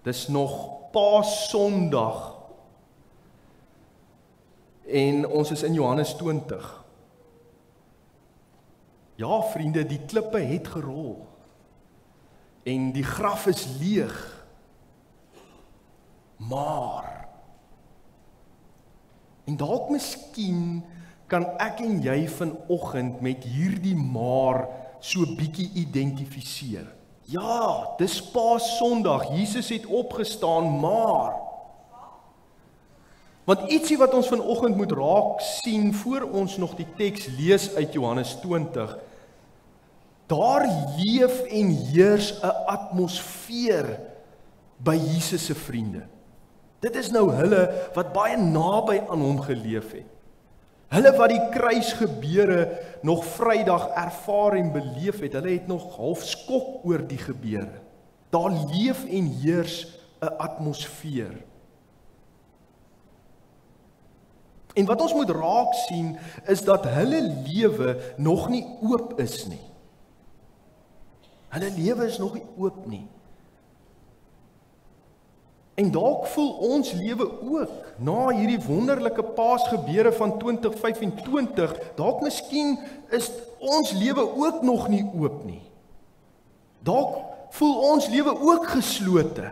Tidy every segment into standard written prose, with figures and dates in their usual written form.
Dis nog Paasondag en ons is in Johannes 20. Ja, vriende, die klippe het gerol en die graf is leeg. Maar, en dalk miskien kan ek en jy vanoggend met hierdie maar so bietjie identifiseer. Ja, dis Paasondag, Jesus het opgestaan, maar want ietsie wat ons vanoggend moet raak sien voor ons nog die teks lees uit Johannes 20, daar leef en heers 'n atmosfeer by Jesus se vriende. Dit is nou hulle wat baie naby aan hom geleef het. Hulle wat die kruisgebeure nog Vrydag ervaar en beleef het, hulle het nog half skok oor die gebeure. Daar leef en heers 'n atmosfeer. En wat ons moet raak sien, is dat hulle lewe nog nie oop is nie. Hulle lewe is nog nie oop nie. En dalk voel ons lewe ook, na hierdie wonderlike Paasgebeure van 2025, dalk miskien is ons lewe ook nog nie oop nie. Dalk voel ons lewe ook geslote.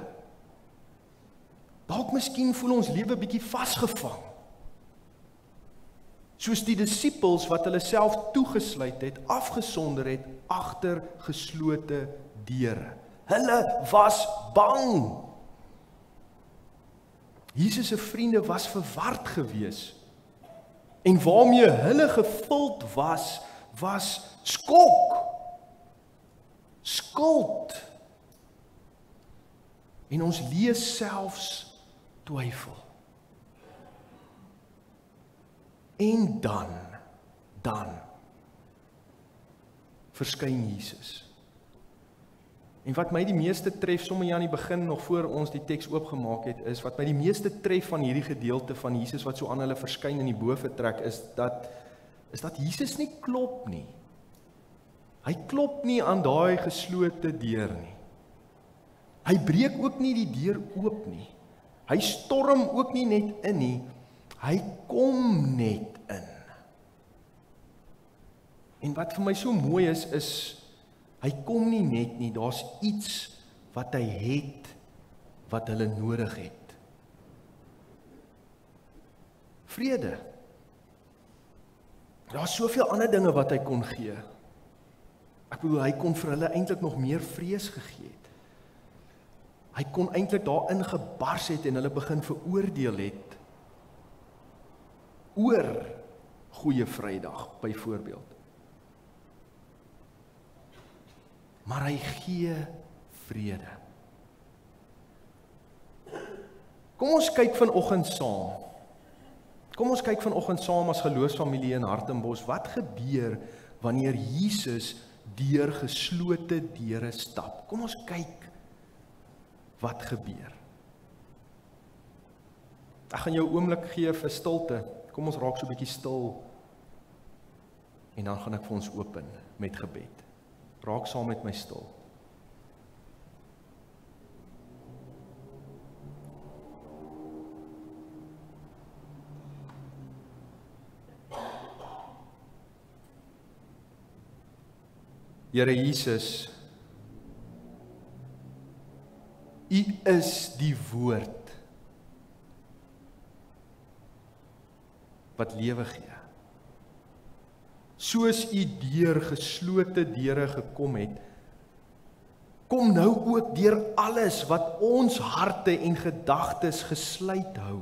Dalk miskien voel ons lewe bietjie vasgevang. Soos die disippels wat hulle self toegesluit het, afgesonder het, agter geslote deure. Hulle was bang. Jesus se vriende was verward gewees. En waarmee hulle gevuld was, was skok, skuld. En ons lees selfs twyfel. En dan verskyn Jesus. En wat my die meeste tref, sommer hier aan die begin, nog voor ons die teks oopgemaak het, is wat my die meeste tref van hierdie gedeelte van Jesus wat so aan hulle verskyn in die boventrek, is dat Jesus nie klop nie. Hy klop nie aan daai geslote deur nie. Hy breek ook nie die deur oop nie. Hy storm ook nie net in nie. Hy kom net in. En wat vir my so mooi is hy kom nie net nie, daar's iets wat hy het, wat hulle nodig het. Vrede. Daar's soveel ander dinge wat hy kon gee. Ek bedoel, hy kon vir hulle eintlik nog meer vrees gegee het. Hy kon eintlik daarin gebars het en hulle begin veroordeel het oor Goeie Vrydag byvoorbeeld. Maar hy gee vrede. Kom ons kyk vanoggend saam. Kom ons kyk vanoggend saam as geloofsfamilie in Hartenbos, wat gebeur wanneer Jesus deur geslote deure stap? Kom ons kyk wat gebeur. Ek gaan jou 'n oomblik gee vir stilte. Kom ons raak so 'n bietjie stil. En dan gaan ek vir ons open met gebed. Raak saam met my stil. Here Jesus, U is die woord wat lewe gee. Soos U deur geslote deure gekom het, kom nou ook deur alles wat ons harte en gedagtes gesluit hou.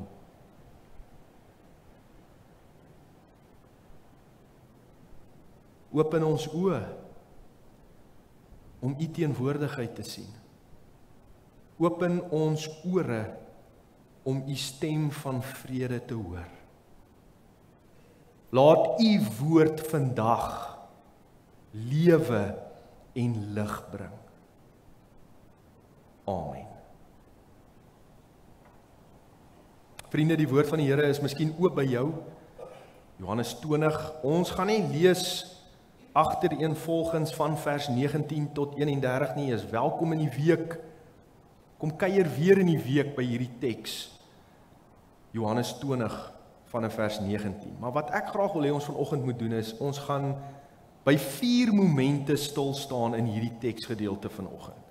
Open ons oë om U teenwoordigheid te sien. Open ons ore om U stem van vrede te hoor. Laat U woord vandag lewe en lig bring. Amen. Vriende, die woord van die Here is miskien oop by jou. Johannes 20, ons gaan nie lees agtereenvolgens van vers 19 tot 31 nie, is welkom in die week. kom kuier weer in die week by hierdie teks, Johannes 20 vanaf vers 19. Maar wat ek graag wil hê ons vanoggend moet doen is, ons gaan by 4 momente stil staan in hierdie teksgedeelte vanoggend.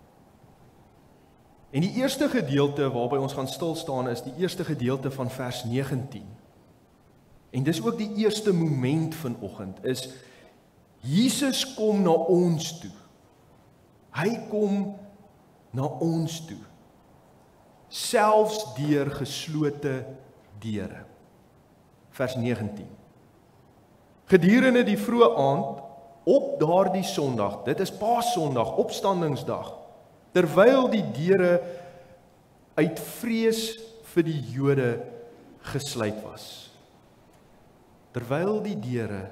En die eerste gedeelte waarby ons gaan stil staan is die eerste gedeelte van vers 19. En dis ook die eerste moment vanoggend, is Jesus kom na ons toe. Hy kom na ons toe. Selfs deur geslote deure. Vers 19. Gedurende die vroeë aand, op daardie Sondag, dit is Paasondag, opstandingsdag, terwyl die deure uit vrees vir die Jode gesluit was. Terwyl die deure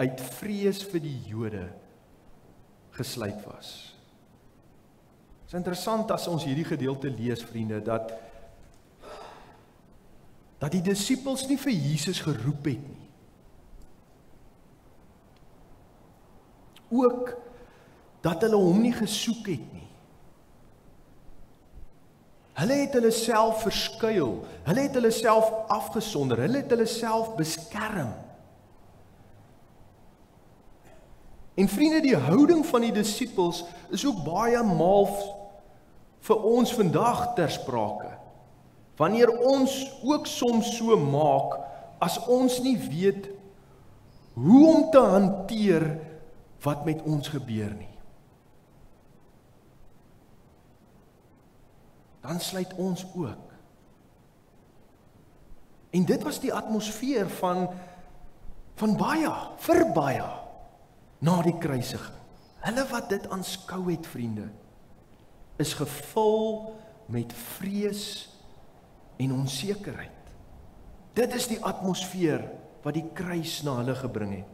uit vrees vir die Jode gesluit was. Het is interessant as ons hierdie gedeelte lees, vriende, dat die disippels nie vir Jesus geroep het nie. Ook dat hulle hom nie gesoek het nie. Hulle het hulle self verskuil, hulle het hulle self afgesonder, hulle het hulle self beskerm. En vriende, die houding van die disippels is ook baie maal vir ons vandag ter sprake. Wanneer ons ook soms so maak, as ons nie weet hoe om te hanteer wat met ons gebeur nie. Dan sluit ons ook. En dit was die atmosfeer van baie, na die kruisiging. Hulle wat dit aanskou het, vriende, is gevul met vrees en onsekerheid. Dit is die atmosfeer wat die kruis na hulle gebring het.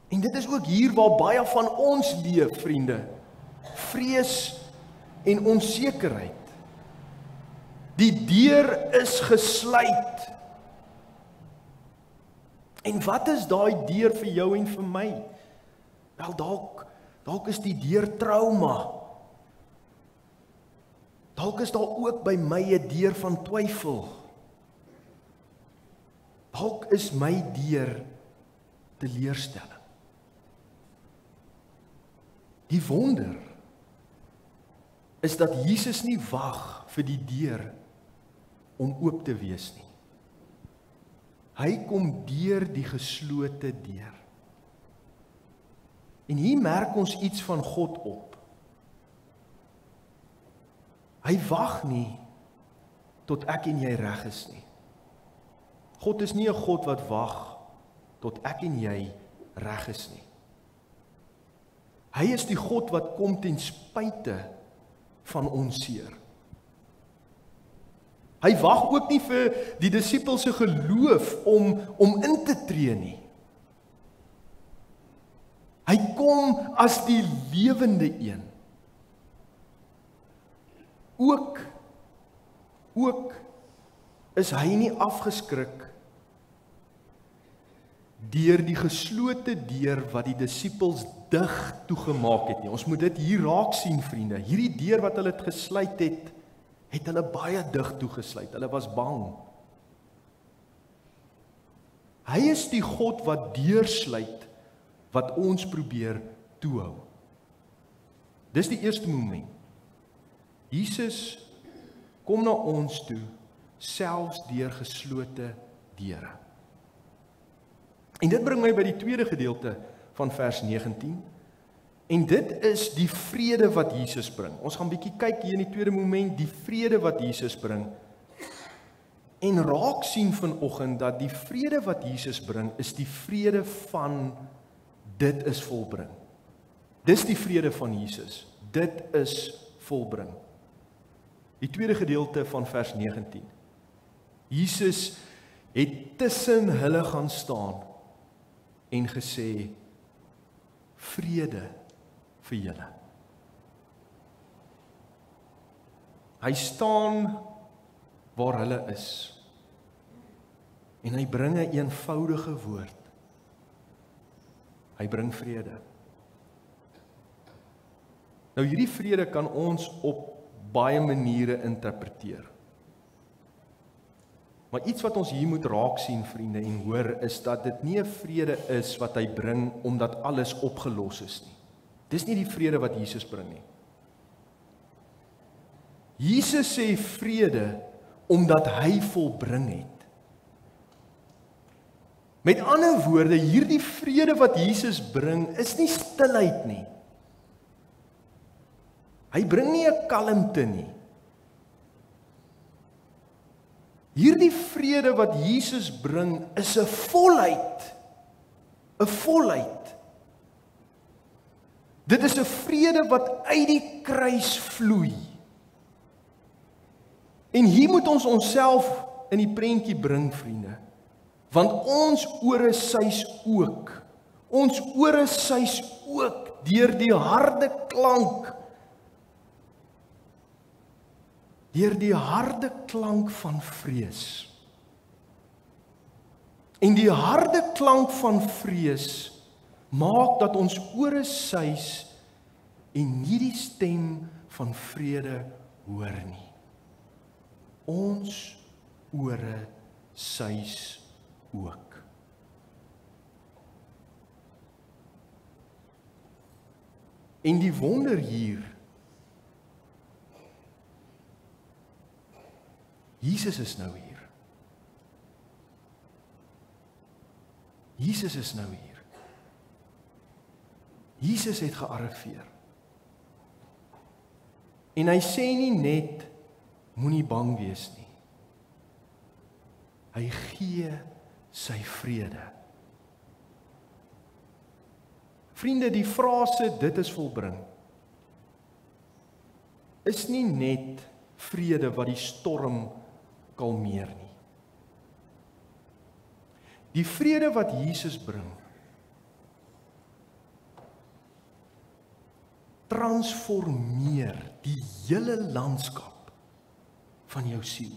En dit is ook hier waar baie van ons leef, vriende. Vrees en onsekerheid. Die deur is gesluit. En wat is daai deur vir jou en vir my? Wel, dalk is die deur trauma. Dalk is daar ook by my 'n deur van twyfel. Dalk is my deur teleurstelling. Die wonder is dat Jesus nie wag vir die deur om oop te wees nie. Hy kom deur die geslote deur. En hier merk ons iets van God op. Hy wag nie tot ek en jy reg is nie. God is nie 'n God wat wag tot ek en jy reg is nie. Hy is die God wat kom ten spyte van ons seer. Hy wag ook nie vir die disippels se geloof om in te tree nie. Hy kom as die lewende een. Ook is hy nie afgeskrik deur die geslote deur wat die disippels dig toegemaak het nie. Ons moet dit hier raak sien, vriende. Hierdie deur wat hulle gesluit het, het hulle baie dig toegesluit. Hulle was bang. Hy is die God wat deursluit wat ons probeer toehou. Dis die eerste moment. Jesus kom na ons toe, selfs deur geslote deure. En dit bring my by die tweede gedeelte van vers 19. En dit is die vrede wat Jesus bring. Ons gaan bietjie kyk hier in die tweede moment, die vrede wat Jesus bring. En raak sien vanoggend dat die vrede wat Jesus bring, is die vrede van dit is volbring. Dis die vrede van Jesus. Dit is volbring. Die tweede gedeelte van vers 19. Jesus het tussen hulle gaan staan en gesê, vrede vir julle. Hy staan waar hulle is en hy bring 'n eenvoudige woord. Hy bring vrede. Nou hierdie vrede kan ons op baie maniere interpreteer. Maar iets wat ons hier moet raak sien, vriende, en hoor, is dat dit nie 'n vrede is wat hy bring omdat alles opgelos is nie. Dis nie die vrede wat Jesus bring nie. Jesus sê vrede omdat hy volbring het. Met ander woorde, hierdie vrede wat Jesus bring, is nie stilheid nie. Hy bring nie 'n kalmte nie. Hierdie vrede wat Jesus bring, is 'n volheid. 'n volheid. Dit is 'n vrede wat uit die kruis vloei. En hier moet ons onsself in die prentjie bring, vriende. Want ons ore suis ook. Ons ore suis ook deur die harde klank. Deur die harde klank van vrees. En die harde klank van vrees maak dat ons ore suis en nie die stem van vrede hoor nie. Ons ore suis ook. En die wonder hier, Jesus is nou hier. Jesus is nou hier. Jesus het gearriveer. En hy sê nie net, moenie bang wees nie. Hy gee sy vrede. Vriende, die frase, dit is volbring, is nie net vrede wat die storm kalmeer nie. Die vrede wat Jesus bring, transformeer die hele landskap van jou siel.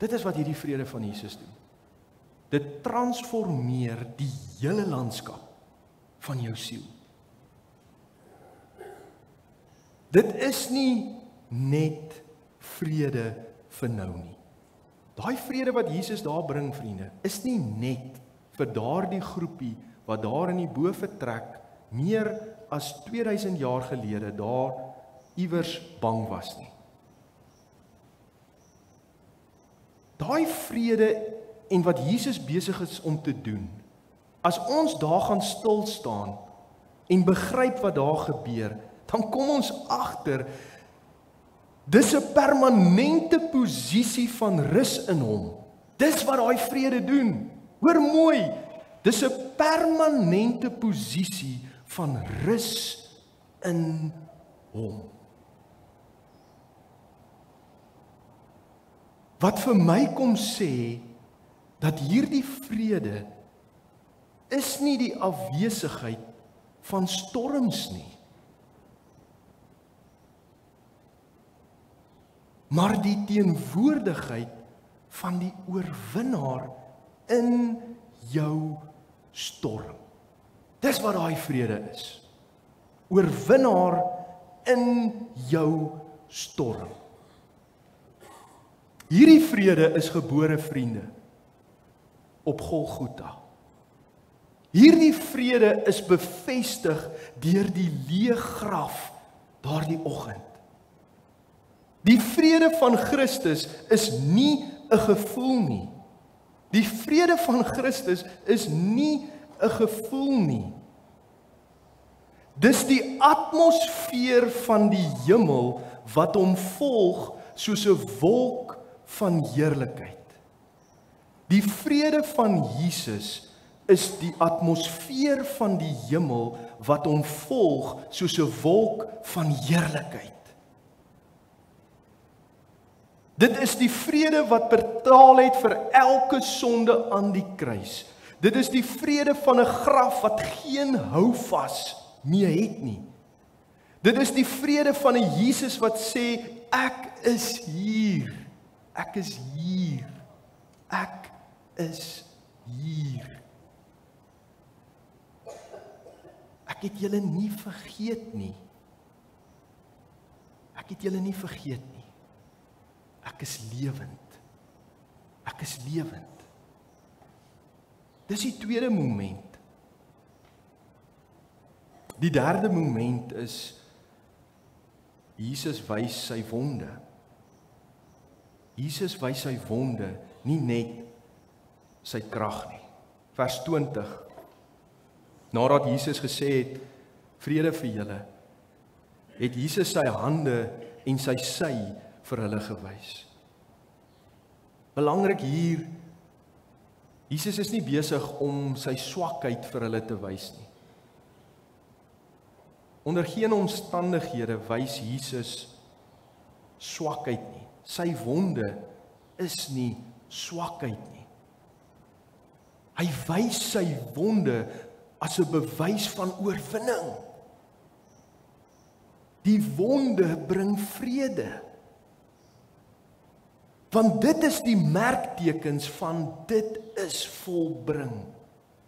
Dit is wat hierdie vrede van Jesus doen. Dit transformeer die hele landskap van jou siel. Dit is nie net vrede vir nou nie. Daai vrede wat Jesus daar bring, vriende, is nie net vir daardie groepie wat daar in die bo-vertrek meer as 2000 jaar gelede daar iewers bang was nie. Daai vrede en wat Jesus besig is om te doen, as ons daar gaan stil staan en begryp wat daar gebeur, dan kom ons agter, dis 'n permanente posisie van rus in hom. Dis wat daai vrede doen. Hoor mooi, dis 'n permanente posisie van rus in hom. Wat vir my kom sê, dat hierdie vrede is nie die afwesigheid van storms nie, maar die teenwoordigheid van die oorwinnaar in jou storm. Dis wat daai vrede is. Oorwinnaar in jou storm. Hierdie vrede is gebore, vriende, op Golgotha. Hierdie vrede is bevestig deur die leë graf daardie oggend. Die vrede van Christus is nie 'n gevoel nie. Die vrede van Christus is nie 'n gevoel nie. Dis die atmosfeer van die hemel wat hom volg soos 'n wolk van heerlikheid. Die vrede van Jesus is die atmosfeer van die hemel wat hom volg soos 'n wolk van heerlikheid. Dit is die vrede wat betaal het vir elke sonde aan die kruis. Dit is die vrede van 'n graf wat geen houvas meer het nie. Dit is die vrede van 'n Jesus wat sê, ek is hier. Ek is hier. Ek is hier. Ek het julle nie vergeet nie. Ek het julle nie vergeet nie. Ek is lewend. Ek is lewend. Dis die tweede moment. Die derde moment is, Jesus wys sy wonde. Jesus wys sy wonde, nie net sy krag nie. Vers 20. Nadat Jesus gesê het, vrede vir julle, het Jesus sy hande en sy sy vir hulle gewys. Belangrik hier, Jesus is nie besig om sy swakheid vir hulle te wys nie. Onder geen omstandighede wys Jesus swakheid nie. Sy wonde is nie swakheid nie. Hy wys sy wonde as 'n bewys van oorwinning. Die wonde bring vrede. Want dit is die merktekens van dit is volbring.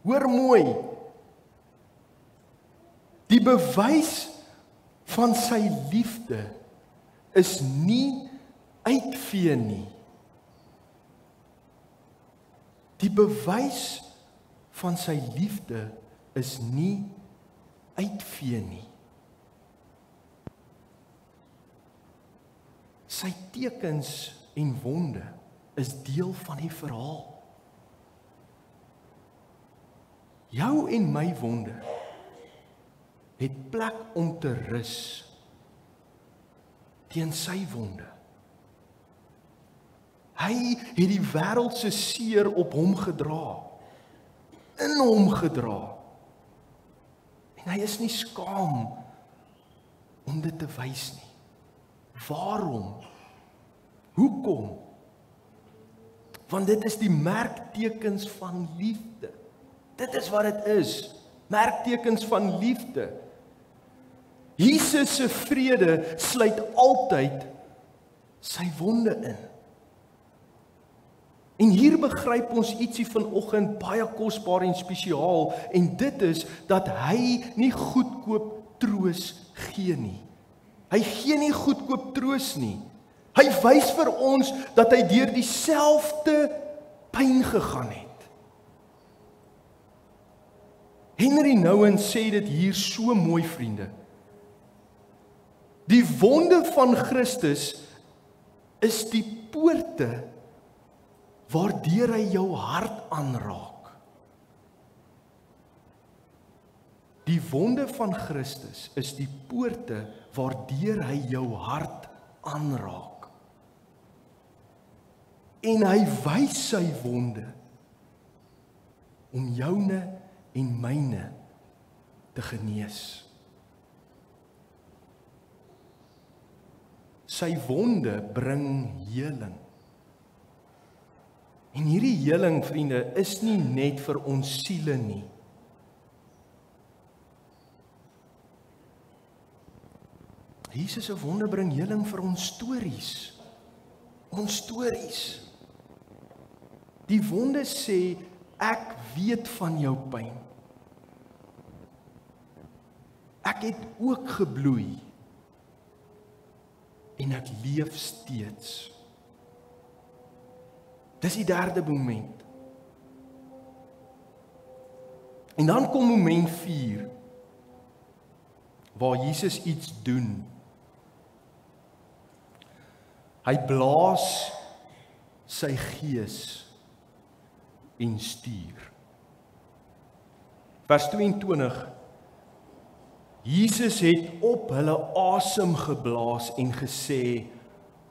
Hoor mooi. Die bewys van sy liefde is nie uitvee nie. Die bewys van sy liefde is nie uitvee nie. Sy tekens en wonde is deel van die verhaal. Jou en my wonde het plek om te rus teen sy wonde. Hy het die wêreld se seer op hom gedra, in hom gedra. En hy is nie skaam om dit te wys nie. Waarom? Hoekom? Want dit is die merktekens van liefde. Dit is wat dit is. Merktekens van liefde. Jesus se vrede sluit altyd sy wonde in. En hier begryp ons ietsie vanoggend baie kosbaar en spesiaal, en dit is dat hy nie goedkoop troos gee nie. Hy gee nie goedkoop troos nie. Hy wys vir ons dat hy deur dieselfde pyn gegaan het. Henry Nouwen sê dit hier so mooi, vriende. Die wonde van Christus is die poorte waardeur hy jou hart aanraak. Die wonde van Christus is die poorte waardeur hy jou hart aanraak. En hy wys sy wonde om joune en myne te genees. Sy wonde bring heling. En hierdie heling, vriende, is nie net vir ons siele nie. Jesus se wonde bring heling vir ons stories. Ons stories. Die wonde sê, ek weet van jou pyn. Ek het ook gebloei. En ek leef steeds. Dis die derde moment. En dan kom moment 4, waar Jesus iets doen. Hy blaas sy gees en stuur. Vers 22. Jesus het op hulle asem geblaas en gesê,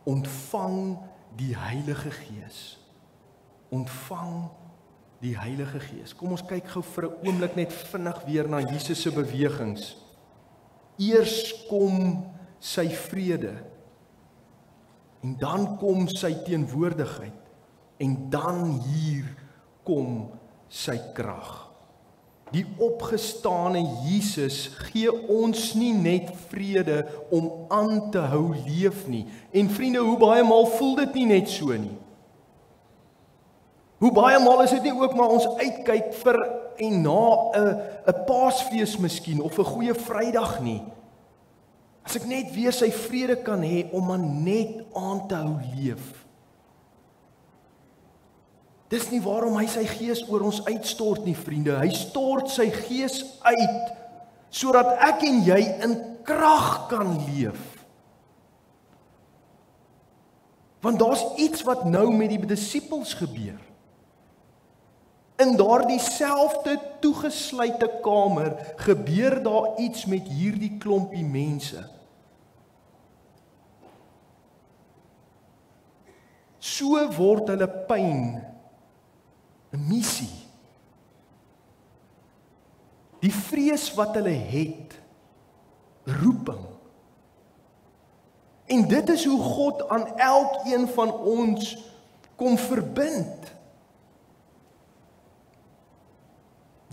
ontvang die Heilige Gees. Ontvang die Heilige Gees. Kom ons kyk gou vir 'n oomblik net vinnig weer na Jesus se bewegings. Eers kom sy vrede, en dan kom sy teenwoordigheid, en dan hier kom sy krag. Die opgestane Jesus gee ons nie net vrede om aan te hou leef nie. En vriende, hoe baie maal voel dit nie net so nie? Hoe baie maal is dit nie ook maar ons uitkyk vir en na 'n Paasfees miskien of 'n goeie Vrydag nie? As ek net weer sy vrede kan hê om maar net aan te hou leef. Dis nie waarom hy sy gees oor ons uitstort nie, vriende. Hy stort sy gees uit sodat ek en jy in krag kan leef. Want daar's iets wat nou met die disippels gebeur. In daardie selfde toegesluite kamer gebeur daar iets met hierdie klompie mense. So word hulle pyn 'n missie. Die vrees wat hulle het, roeping. En dit is hoe God aan elkeen van ons kom verbind.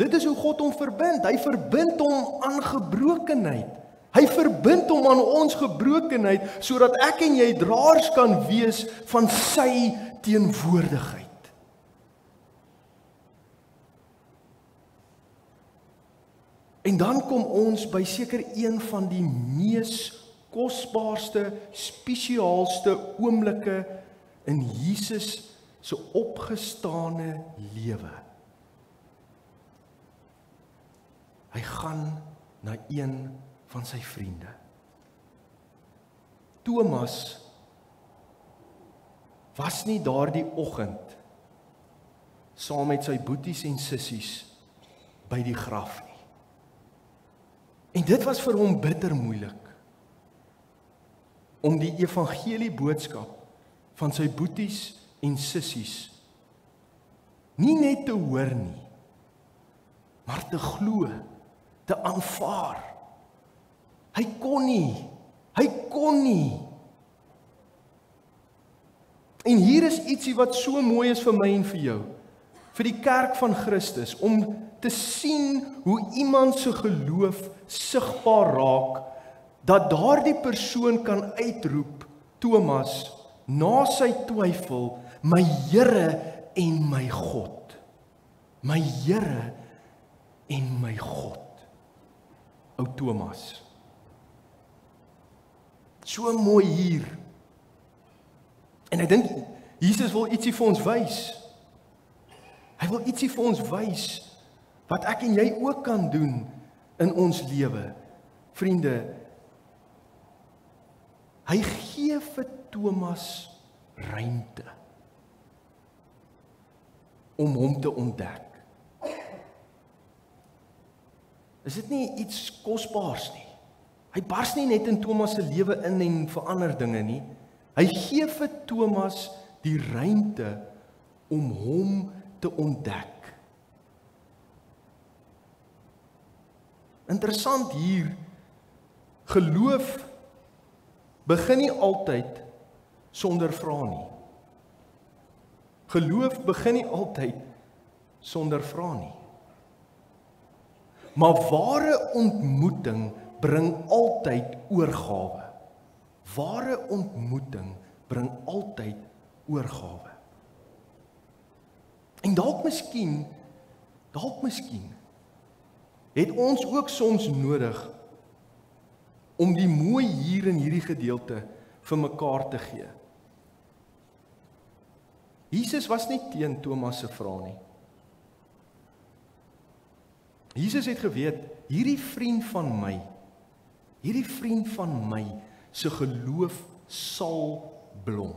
Dit is hoe God hom verbind. Hy verbind hom aan gebrokenheid. Hy verbind hom aan ons gebrokenheid, sodat ek en jy draers kan wees van sy teenwoordigheid. En dan kom ons by seker een van die mees kosbaarste, spesiaalste oomblikke in Jesus se opgestane lewe. Hy gaan na een van sy vriende. Thomas was nie daardie oggend saam met sy boeties en sissies by die graf nie. En dit was vir hom bitter moeilik om die evangelie boodskap van sy boeties en sissies nie net te hoor nie, maar te glo, te aanvaar. Hy kon nie. En hier is ietsie wat so mooi is vir my en vir jou, vir die kerk van Christus, om te sien hoe iemand se geloof sigbaar raak, dat daardie persoon kan uitroep, Thomas, na sy twyfel, my Here en my God. My Here en my God. Ou Thomas. So mooi hier. En ek dink Jesus wil ietsie vir ons wys. Hy wil ietsie vir ons wys wat ek en jy ook kan doen in ons lewe. Vriende, hy gee vir Thomas ruimte om hom te ontdek. Is dit nie iets kosbaars nie? Hy bars nie net in Thomas se lewe in en verander dinge nie. Hy gee vir Thomas die ruimte om hom te ontdek. Interessant hier, geloof begin nie altyd sonder vrae nie. Geloof begin nie altyd sonder vrae nie. Maar ware ontmoeting bring altyd oorgawe. Ware ontmoeting bring altyd oorgawe. En dalk miskien het ons ook soms nodig om die mooi hier in hierdie gedeelte vir mekaar te gee. Jesus was nie teen Thomas se vrae nie. Jesus het geweet, hierdie vriend van my se geloof sal blom.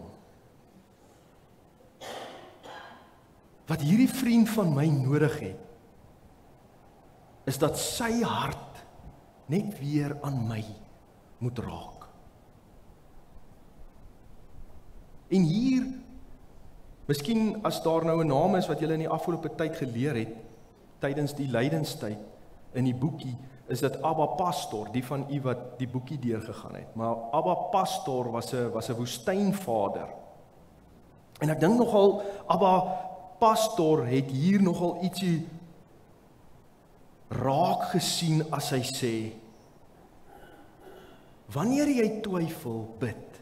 Wat hierdie vriend van my nodig het, is dat sy hart net weer aan my moet raak. En hier, miskien as daar nou 'n naam is wat julle in die afgelope tyd geleer het, tydens die lydenstyd in die boekie, is dit Abba Pastor, die van u wat die boekie deurgegaan het. Maar Abba Pastor was 'n woestynvader. En ek dink nogal Abba Pastor het hier nogal ietsie raak gesien as hy sê, wanneer jy twyfel, bid.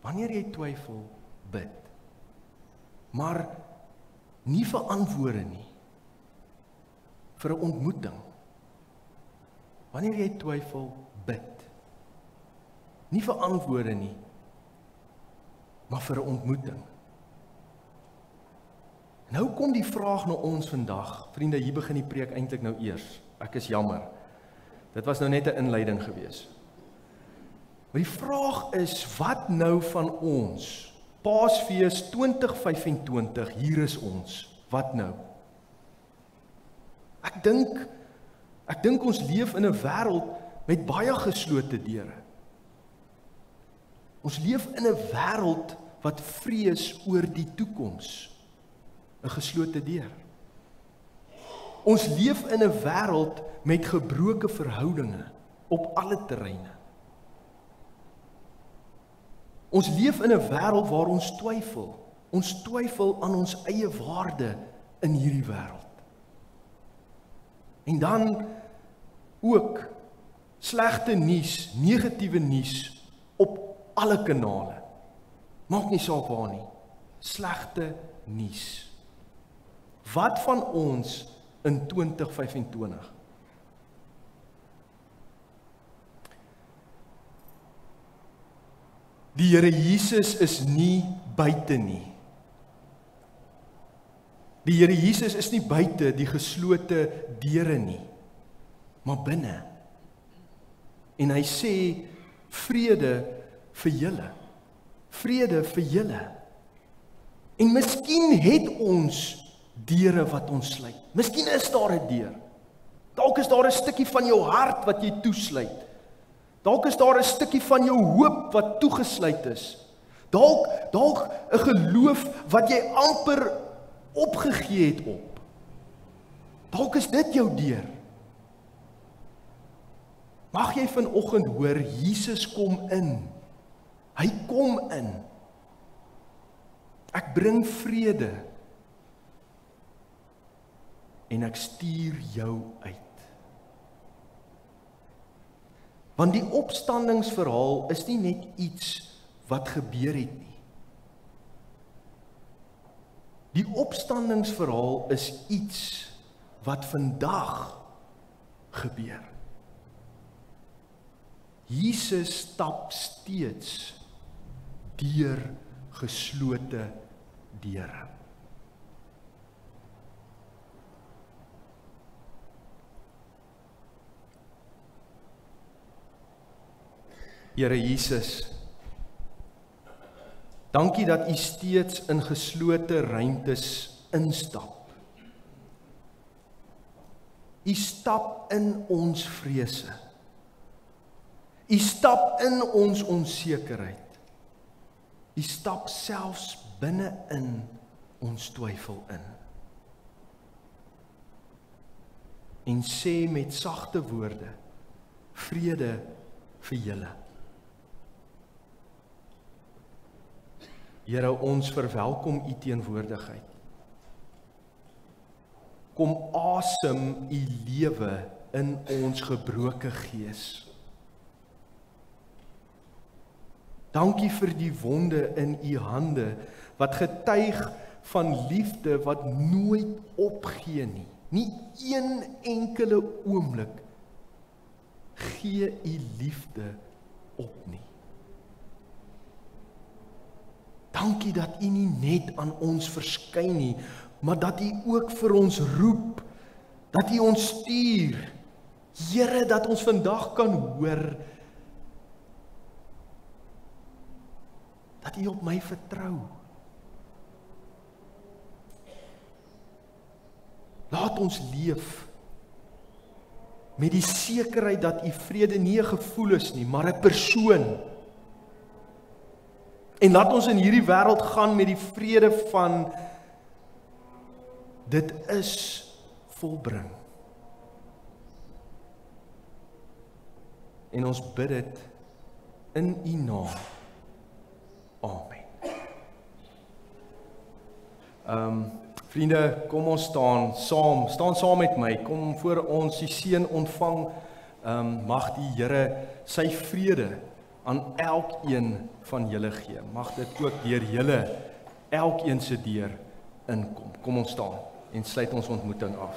Wanneer jy twyfel, bid. Maar nie vir antwoorde nie, vir 'n ontmoeting. Wanneer jy twyfel, bid. Nie vir antwoorde nie, maar vir 'n ontmoeting. Nou kom die vraag na ons vandag. Vriende, hier begin die preek eintlik nou eers. Ek is jammer. Dit was nou net 'n inleiding gewees. Maar die vraag is, wat nou van ons? Paasfees 2025, hier is ons. Wat nou? Ek dink ons leef in 'n wêreld met baie geslote deure. Ons leef in 'n wêreld wat vrees oor die toekoms. 'n geslote deur. Ons leef in 'n wêreld met gebroke verhoudinge op alle terreine. Ons leef in 'n wêreld waar ons twyfel. Ons twyfel aan ons eie waarde in hierdie wêreld. En dan ook slegte nuus, negatiewe nuus op alle kanale. Maak nie saak waar nie. Slegte nuus. Wat van ons in 2025? Die Here Jesus is nie buite nie. Die Here Jesus is nie buite die geslote deure nie, maar binne. En hy sê vrede vir julle. Vrede vir julle. En miskien het ons deure wat ons sluit. Miskien is daar 'n deur. Dalk is daar 'n stukkie van jou hart wat jy toesluit. Dalk is daar 'n stukkie van jou hoop wat toegesluit is. Dalk 'n geloof wat jy amper opgegee het op. Dalk is dit jou deur. Mag jy vanoggend hoor, Jesus kom in. Hy kom in. Ek bring vrede. En ek stuur jou uit. Want die opstandingsverhaal is nie net iets wat gebeur het nie. Die opstandingsverhaal is iets wat vandag gebeur. Jesus stap steeds deur geslote deure. Here Jesus, dankie dat U steeds in geslote ruimtes instap. U stap in ons vrese. U stap in ons onsekerheid. U stap selfs binne in ons twyfel in. En sê met sagte woorde, vrede vir julle. Here, ons verwelkom U teenwoordigheid. Kom asem U lewe in ons gebroke gees. Dankie vir die wonde in U hande, wat getuig van liefde wat nooit opgee nie. Nie een enkele oomblik gee U liefde op nie. Dankie dat U nie net aan ons verskyn nie, maar dat U ook vir ons roep, dat U ons stuur. Here, dat ons vandag kan hoor, dat U op my vertrou. Laat ons leef met die sekerheid dat U vrede nie 'n gevoel is nie, maar 'n persoon. En laat ons in hierdie wêreld gaan met die vrede van dit is volbring. En ons bid dit in U naam. Amen. Vriende, kom ons staan saam met my. Kom voor ons die seën ontvang. Mag die Here sy vrede aan elkeen van julle gee. Mag dit ook deur julle elkeen se deur inkom. Kom ons staan en sluit ons ontmoeting af.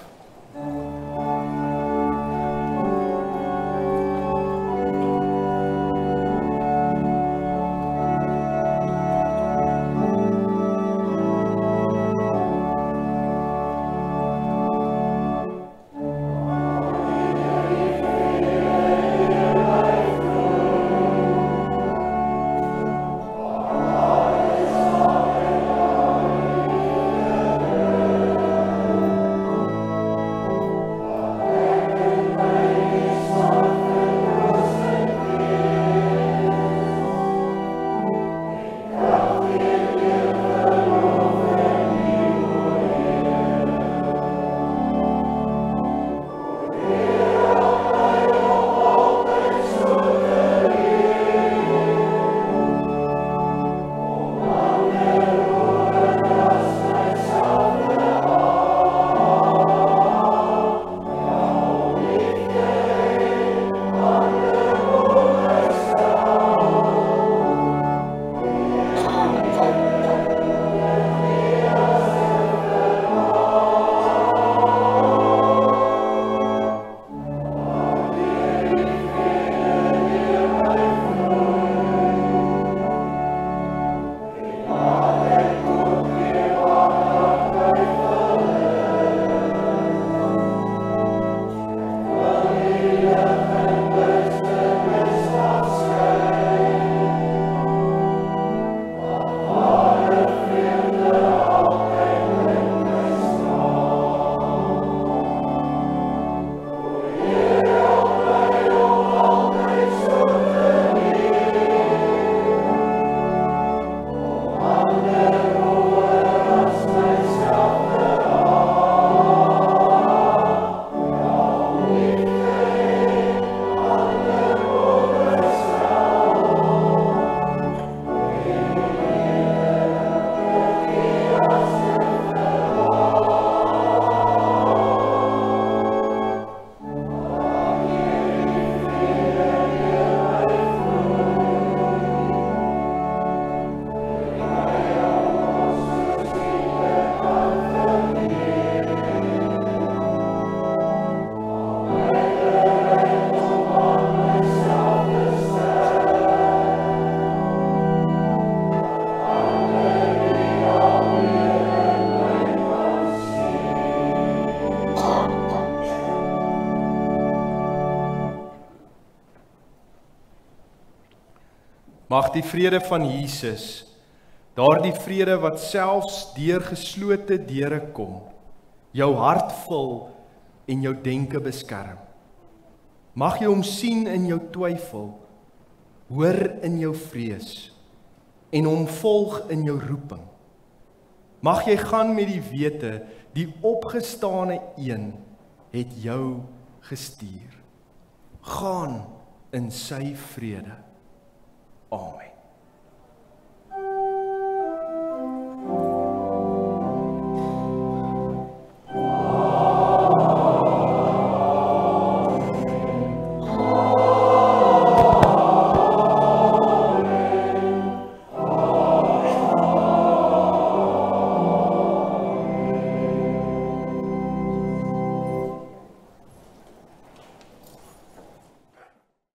Mag die vrede van Jesus, daardie vrede wat selfs deur geslote deure kom, jou hart vul en jou denke beskerm. Mag jy hom sien in jou twyfel, hoor in jou vrees en hom volg in jou roeping. Mag jy gaan met die wete, die opgestane een het jou gestuur. Gaan in sy vrede. Amen.